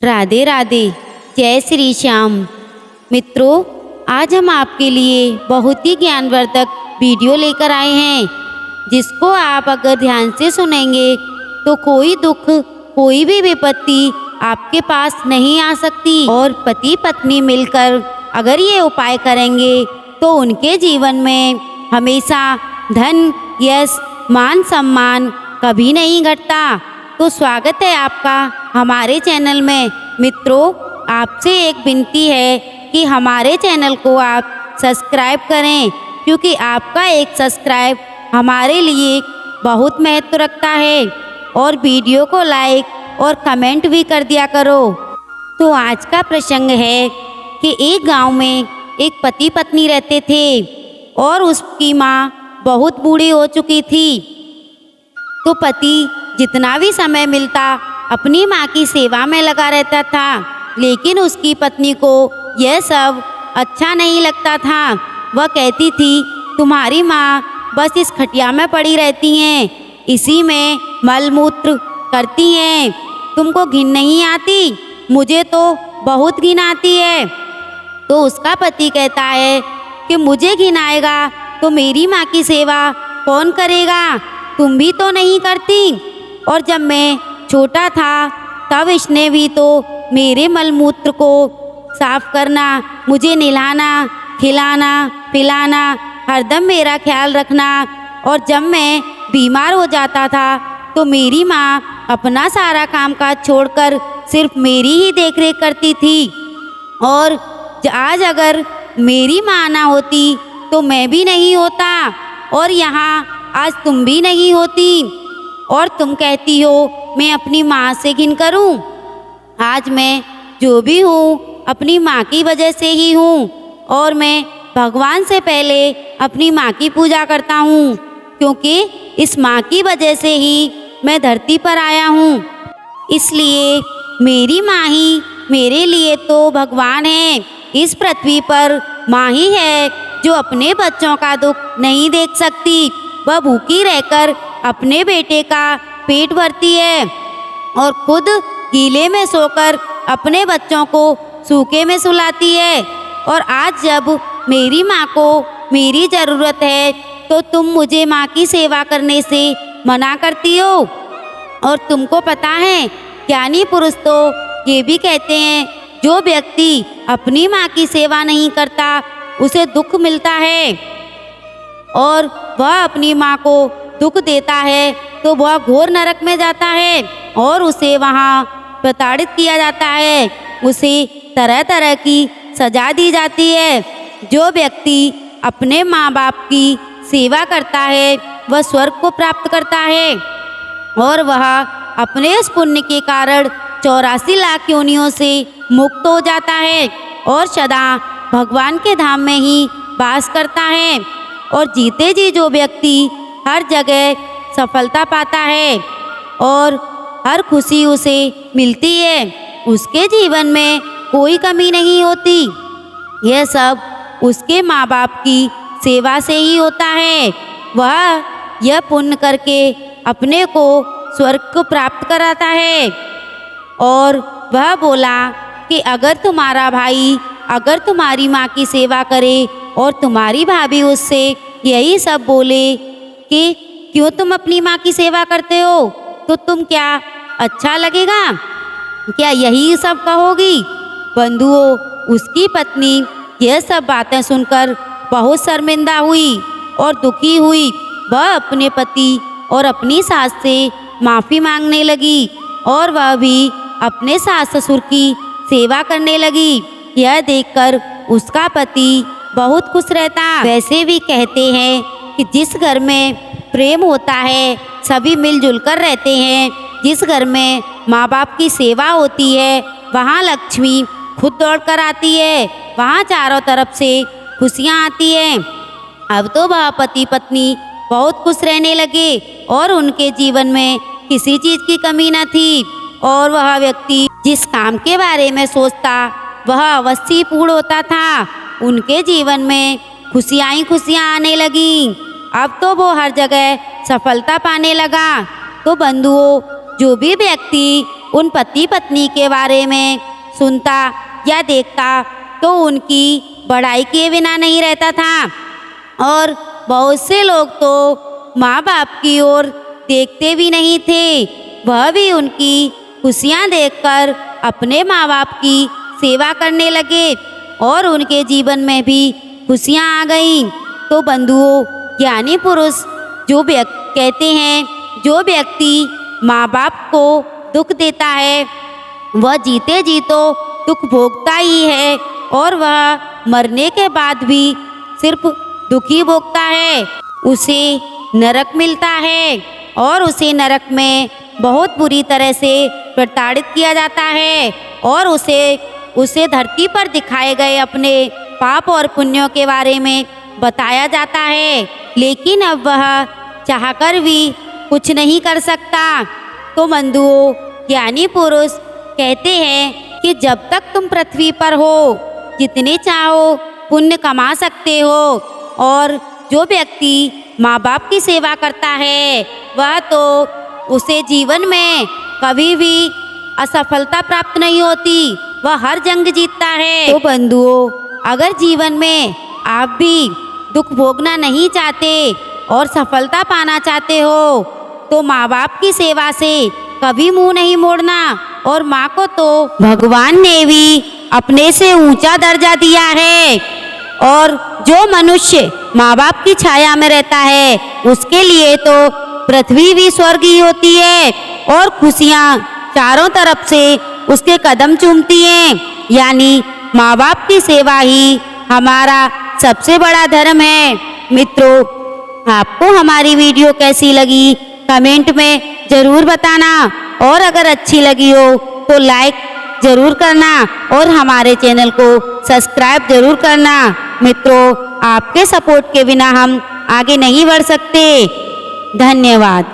राधे राधे। जय श्री श्याम। मित्रों, आज हम आपके लिए बहुत ही ज्ञानवर्धक वीडियो लेकर आए हैं, जिसको आप अगर ध्यान से सुनेंगे तो कोई दुख, कोई भी विपत्ति आपके पास नहीं आ सकती। और पति पत्नी मिलकर अगर ये उपाय करेंगे तो उनके जीवन में हमेशा धन, यश, मान सम्मान कभी नहीं घटता। तो स्वागत है आपका हमारे चैनल में। मित्रों, आपसे एक विनती है कि हमारे चैनल को आप सब्सक्राइब करें, क्योंकि आपका एक सब्सक्राइब हमारे लिए बहुत महत्व रखता है। और वीडियो को लाइक और कमेंट भी कर दिया करो। तो आज का प्रसंग है कि एक गांव में एक पति पत्नी रहते थे और उसकी माँ बहुत बूढ़ी हो चुकी थी। तो पति जितना भी समय मिलता अपनी माँ की सेवा में लगा रहता था, लेकिन उसकी पत्नी को यह सब अच्छा नहीं लगता था। वह कहती थी, तुम्हारी माँ बस इस खटिया में पड़ी रहती हैं, इसी में मलमूत्र करती हैं, तुमको घिन नहीं आती? मुझे तो बहुत घिन आती है। तो उसका पति कहता है कि मुझे घिन आएगा तो मेरी माँ की सेवा कौन करेगा? तुम भी तो नहीं करती। और जब मैं छोटा था तब इसने भी तो मेरे मलमूत्र को साफ करना, मुझे नहलाना, खिलाना, पिलाना, हरदम मेरा ख्याल रखना। और जब मैं बीमार हो जाता था तो मेरी माँ अपना सारा काम काज छोड़कर सिर्फ मेरी ही देखरेख करती थी। और आज अगर मेरी माँ ना होती तो मैं भी नहीं होता, और यहाँ आज तुम भी नहीं होती। और तुम कहती हो मैं अपनी माँ से घिन करूं? आज मैं जो भी हूँ अपनी माँ की वजह से ही हूँ, और मैं भगवान से पहले अपनी माँ की पूजा करता हूँ, क्योंकि इस माँ की वजह से ही मैं धरती पर आया हूँ। इसलिए मेरी माँ ही मेरे लिए तो भगवान है। इस पृथ्वी पर माँ ही है जो अपने बच्चों का दुख नहीं देख सकती। वह भूखी रहकर अपने बेटे का पेट भरती है और खुद गीले में सोकर अपने बच्चों को सूखे में सुलाती है। और आज जब मेरी माँ को मेरी ज़रूरत है तो तुम मुझे माँ की सेवा करने से मना करती हो। और तुमको पता है, ज्ञानी पुरुष तो ये भी कहते हैं, जो व्यक्ति अपनी माँ की सेवा नहीं करता उसे दुख मिलता है, और वह अपनी माँ को दुख देता है तो वह घोर नरक में जाता है और उसे वहाँ प्रताड़ित किया जाता है, उसे तरह तरह की सजा दी जाती है। जो व्यक्ति अपने माँ बाप की सेवा करता है वह स्वर्ग को प्राप्त करता है, और वह अपने इस पुण्य के कारण 84 लाख योनियों से मुक्त हो जाता है और सदा भगवान के धाम में ही वास करता है। और जीते जी जो व्यक्ति हर जगह सफलता पाता है और हर खुशी उसे मिलती है, उसके जीवन में कोई कमी नहीं होती। यह सब उसके माँ बाप की सेवा से ही होता है। वह यह पुण्य करके अपने को स्वर्ग को प्राप्त कराता है। और वह बोला कि अगर तुम्हारा भाई अगर तुम्हारी माँ की सेवा करे और तुम्हारी भाभी उससे यही सब बोले कि क्यों तुम अपनी माँ की सेवा करते हो, तो तुम क्या अच्छा लगेगा? क्या यही सब कहोगी? बंधुओं, उसकी पत्नी यह सब बातें सुनकर बहुत शर्मिंदा हुई और दुखी हुई। वह अपने पति और अपनी सास से माफ़ी मांगने लगी और वह भी अपने सास ससुर की सेवा करने लगी। यह देखकर उसका पति बहुत खुश रहता। वैसे भी कहते हैं कि जिस घर में प्रेम होता है सभी मिलजुल कर रहते हैं। जिस घर में माँ बाप की सेवा होती है वहाँ लक्ष्मी खुद दौड़ कर आती है, वहाँ चारों तरफ से खुशियाँ आती हैं। अब तो वह पति पत्नी बहुत खुश रहने लगे और उनके जीवन में किसी चीज़ की कमी न थी। और वह व्यक्ति जिस काम के बारे में सोचता वह अवश्य पूर्ण होता था। उनके जीवन में खुशियाँ ही खुशियाँ आने लगीं। अब तो वो हर जगह सफलता पाने लगा। तो बंधुओं, जो भी व्यक्ति उन पति पत्नी के बारे में सुनता या देखता तो उनकी बड़ाई किए बिना नहीं रहता था और बहुत से लोग तो माँ बाप की ओर देखते भी नहीं थे। वह भी उनकी खुशियाँ देखकर अपने माँ बाप की सेवा करने लगे और उनके जीवन में भी खुशियाँ आ गईं। तो बंधुओं, ज्ञानी पुरुष कहते हैं जो व्यक्ति माँ बाप को दुख देता है वह जीते जी तो दुख भोगता ही है और वह मरने के बाद भी सिर्फ दुख ही भोगता है। उसे नरक मिलता है और उसे नरक में बहुत बुरी तरह से प्रताड़ित किया जाता है और उसे धरती पर दिखाए गए अपने पाप और पुण्यों के बारे में बताया जाता है, लेकिन अब वह चाहकर भी कुछ नहीं कर सकता। तो बंधुओं, ज्ञानी पुरुष कहते हैं कि जब तक तुम पृथ्वी पर हो जितने चाहो पुण्य कमा सकते हो और जो व्यक्ति माँ बाप की सेवा करता है वह तो उसे जीवन में कभी भी असफलता प्राप्त नहीं होती, वह हर जंग जीतता है। तो बंधुओं, अगर जीवन में आप भी दुख भोगना नहीं चाहते और सफलता पाना चाहते हो तो माँ बाप की सेवा से कभी मुंह नहीं मोड़ना। और माँ को तो भगवान ने भी अपने से ऊंचा दर्जा दिया है और जो मनुष्य माँ बाप की छाया में रहता है उसके लिए तो पृथ्वी भी स्वर्ग ही होती है और खुशियाँ चारों तरफ से उसके कदम चूमती हैं। यानी माँ बाप की सेवा ही हमारा सबसे बड़ा धर्म है। मित्रों, आपको हमारी वीडियो कैसी लगी कमेंट में ज़रूर बताना और अगर अच्छी लगी हो तो लाइक ज़रूर करना और हमारे चैनल को सब्सक्राइब ज़रूर करना। मित्रों, आपके सपोर्ट के बिना हम आगे नहीं बढ़ सकते। धन्यवाद।